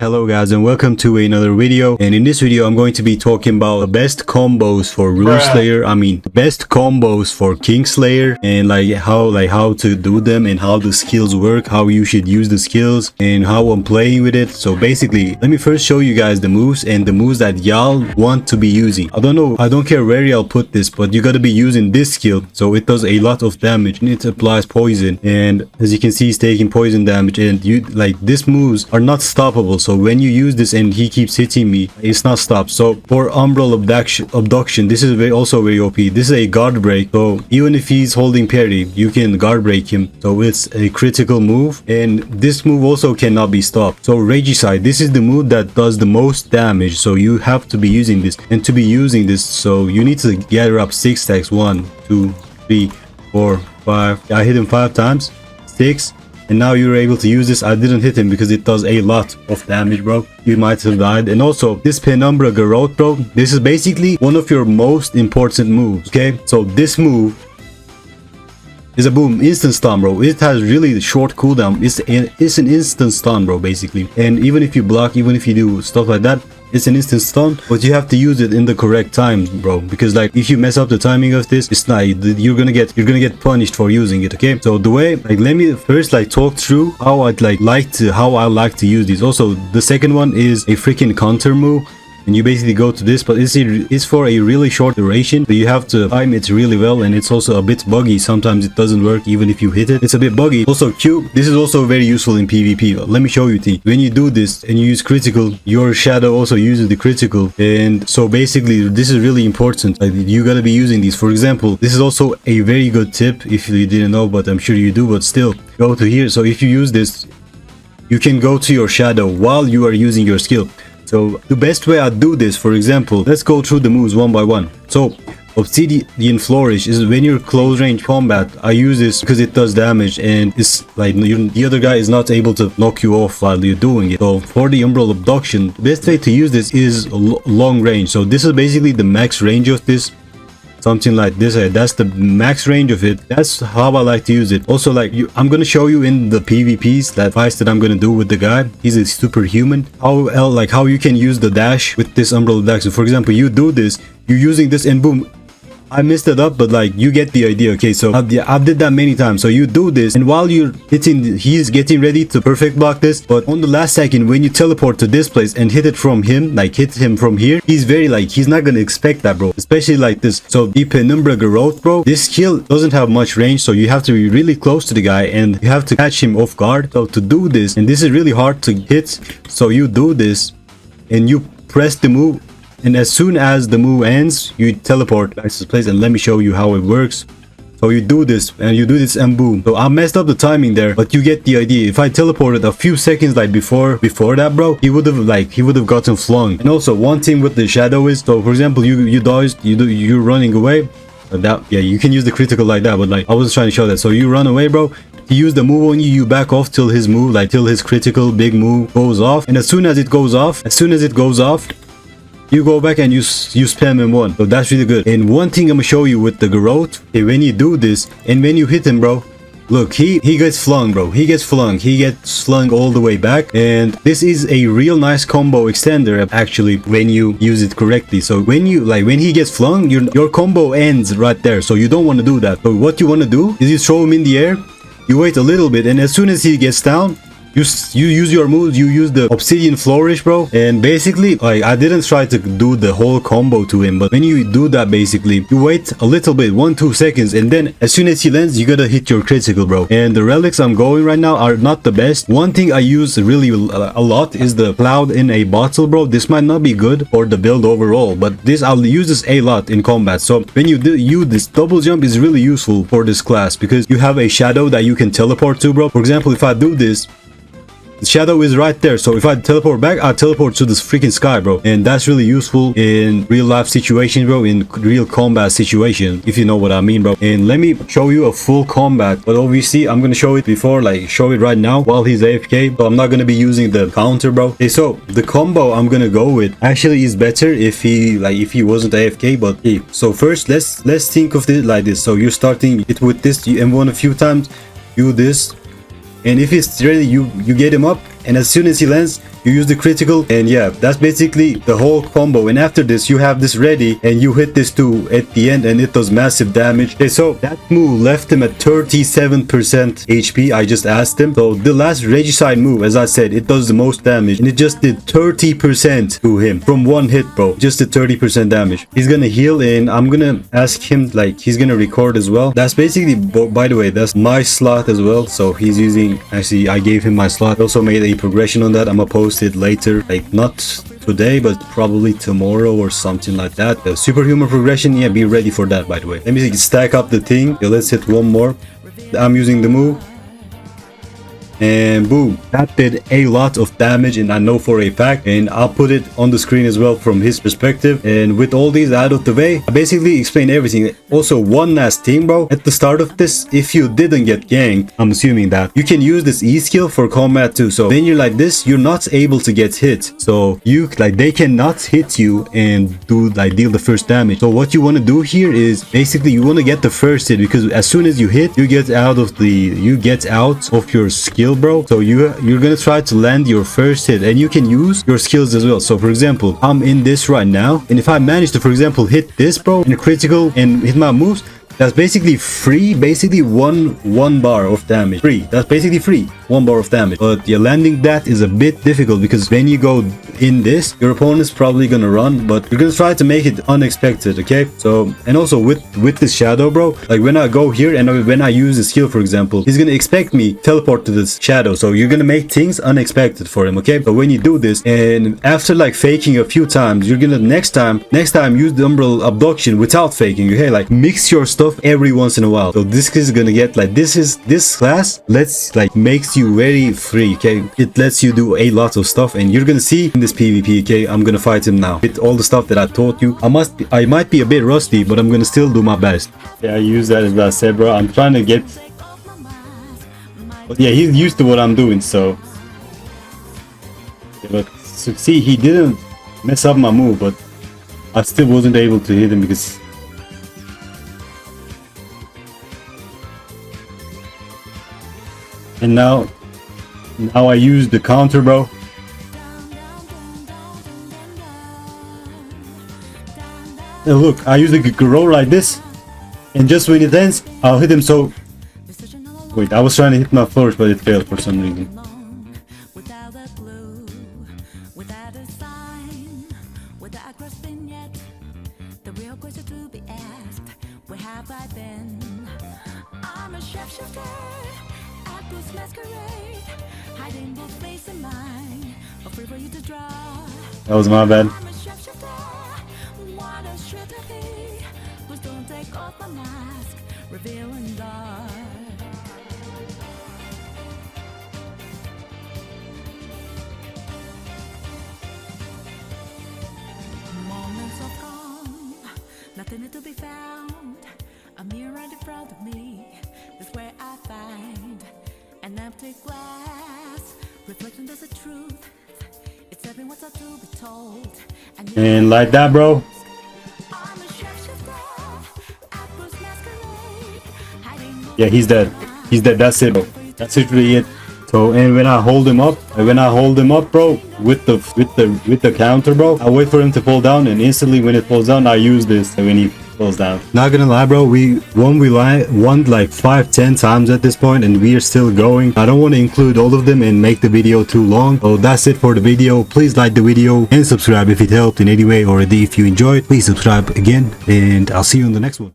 Hello guys and welcome to another video, and in this video I'm going to be talking about the best combos for the best combos for Kingslayer, and how to do them and how the skills work, how you should use the skills and how I'm playing with it. So basically let me first show you guys the moves and the moves that y'all want to be using. I don't care where y'all put this, but you got to be using this skill. So it does a lot of damage and it applies poison, and as you can see he's taking poison damage, and these moves are not stoppable. So when you use this and he keeps hitting me, it's not stopped. So for Umbral Abduction, this is also very OP. This is a guard break, so even if he's holding parry, you can guard break him. So it's a critical move, and this move also cannot be stopped. So Regicide, this is the move that does the most damage, so you have to be using this. And to be using this, so you need to gather up 6 stacks. 1 2 3 4 5. I hit him 5 times, 6. And now you're able to use this. I didn't hit him because it does a lot of damage, bro. You might have died. And also this Penumbra Garrote, bro, this is basically one of your most important moves. Okay, so this move is a boom instant stun, bro. It has really short cooldown. It's an instant stun, bro, basically. And even if you block, even if you do stuff like that, it's an instant stun, but you have to use it in the correct time, bro, because if you mess up the timing of this, it's not, you're gonna get punished for using it. Okay, so the way, let me first talk through how I like to use these. Also the second one is a freaking counter move, and you basically go to this, but it's for a really short duration, so you have to time it really well, and it's also a bit buggy. Sometimes it doesn't work even if you hit it. It's a bit buggy. Also Q, this is also very useful in PvP. Let me show you things. When you do this and you use critical, your shadow also uses the critical, and so basically this is really important. You gotta be using these. For example, this is also a very good tip if you didn't know, but I'm sure you do, but still go to here. So if you use this, you can go to your shadow while you are using your skill. So the best way I do this, for example, let's go through the moves one by one. So Obsidian Flourish is when you're close range combat. I use this because it does damage, and it's the other guy is not able to knock you off while you're doing it. So for the Umbral Abduction, the best way to use this is long range. So this is basically the max range of this. Something like this, that's the max range of it. That's how I like to use it. Also, I'm gonna show you in the PvPs that fights that I'm gonna do with the guy. He's a superhuman. How you can use the dash with this Umbral Abduction. For example, you do this, you're using this, and boom, I messed it up, but you get the idea. Okay, so I did that many times. So you do this, and while you're hitting, he's getting ready to perfect block this, but on the last second when you teleport to this place and hit it from him, hit him from here, he's he's not gonna expect that, bro, especially like this. So the Penumbra Garrote, bro, this skill doesn't have much range, so you have to be really close to the guy and you have to catch him off guard. So to do this, and this is really hard to hit, so you do this and you press the move, and as soon as the move ends, you teleport back to this place. And let me show you how it works. So you do this and boom. So I messed up the timing there, but you get the idea. If I teleported a few seconds before that, bro, he would have gotten flung. And also one thing with the shadow is, so for example, you dodged, you're running away. You can use the critical like that, but I was trying to show that. So you run away, bro. He used the move on you, you back off till his move, till his critical big move goes off. And as soon as it goes off, you go back and you spam him one. So that's really good. And one thing I'm gonna show you with the Garrote, okay, when you do this and when you hit him, bro, look, he gets flung, bro. He gets flung all the way back. And this is a real nice combo extender, actually, when you use it correctly. So when he gets flung, your combo ends right there. So you don't want to do that. So what you want to do is you throw him in the air, you wait a little bit, and as soon as he gets down, you use your moves, you use the Obsidian Flourish, bro, and basically I didn't try to do the whole combo to him, but when you do that, basically you wait a little bit, 1-2 seconds, and then as soon as he lands, you gotta hit your critical, bro. And the relics I'm going right now are not the best. One thing I use really a lot is the Cloud in a Bottle, bro. This might not be good for the build overall, but I'll use this a lot in combat. So when you do this, double jump is really useful for this class because you have a shadow that you can teleport to, bro. For example, if I do this, the shadow is right there, so if I teleport back, I teleport to this freaking sky, bro, and that's really useful in real life situations, bro, in real combat situation, if you know what I mean, bro. And let me show you a full combat, but obviously I'm gonna show it before, show it right now while he's AFK, so I'm not gonna be using the counter, bro. Okay, so the combo I'm gonna go with actually is better if he wasn't AFK, but hey, so first let's think of it like this. So you're starting it with this, you M1 a few times, do this, and if he's ready, you get him up, and as soon as he lands, you use the critical, and yeah, that's basically the whole combo. And after this, you have this ready, and you hit this too at the end, and it does massive damage. Okay, so that move left him at 37% HP. I just asked him. So the last regicide move, as I said, it does the most damage, and it just did 30% to him from one hit, bro. Just did 30% damage. He's gonna heal, and I'm gonna ask him, like, he's gonna record as well. That's basically, by the way, that's my slot as well. So he's using, actually, I gave him my slot. I also made a progression on that. I'm gonna post it later, like not today, but probably tomorrow or something like that. The superhuman progression, yeah, be ready for that, by the way. Let me stack up the thing. Yeah, let's hit one more. I'm using the move, and boom, that did a lot of damage, and I know for a fact, and I'll put it on the screen as well from his perspective. And with all these out of the way, I basically explained everything. Also, one last thing, bro, at the start of this, if you didn't get ganked, I'm assuming that you can use this E skill for combat too. So then you're like this, you're not able to get hit, so you, like, they cannot hit you and do, like, deal the first damage. So what you want to do here is basically you want to get the first hit, because as soon as you hit, you get out of your skill, bro. So you're gonna try to land your first hit, and you can use your skills as well. So for example, I'm in this right now, and if I manage to, for example, hit this, bro, in a critical and hit my moves, that's basically free, basically one bar of damage. Free. That's basically free. 1 bar of damage. But yeah, landing that is a bit difficult, because when you go in this, your opponent's probably gonna run, but you're gonna try to make it unexpected, okay? So, and also with this shadow, bro, like when I go here and when I use the skill, for example, he's gonna expect me teleport to this shadow. So you're gonna make things unexpected for him, okay? But when you do this, and after like faking a few times, you're gonna next time use the umbral abduction without faking, okay? Like mix your stuff every once in a while. So this is gonna get like, this class makes you very free, okay? It lets you do a lot of stuff, and you're gonna see in this PvP, okay? I'm gonna fight him now with all the stuff that I taught you. I might be a bit rusty, but I'm gonna still do my best. Yeah, I use that as I said, bro. I'm trying to get, but yeah, he's used to what I'm doing, so yeah, but so see, he didn't mess up my move, but I still wasn't able to hit him because and now I use the counter, bro. And look, I use the grow like this, and just when it ends, I'll hit him. So wait, I was trying to hit my flourish, but it failed for some reason. That was my bad. Nothing to be found. A mirror in front of me. That's where I find an empty glass. Reflection does the truth. It's every what's up to be told. And like that, bro. Yeah, he's dead. He's dead. That's it, bro. That's literally it. So, and when I hold him up, bro, with the counter, bro, I wait for him to fall down, and instantly when it falls down, I use this when he falls down. Not gonna lie, bro, we won like 5-10 times at this point, and we are still going. I don't want to include all of them and make the video too long. So that's it for the video. Please like the video and subscribe if it helped in any way, or if you enjoyed. Please subscribe again, and I'll see you in the next one.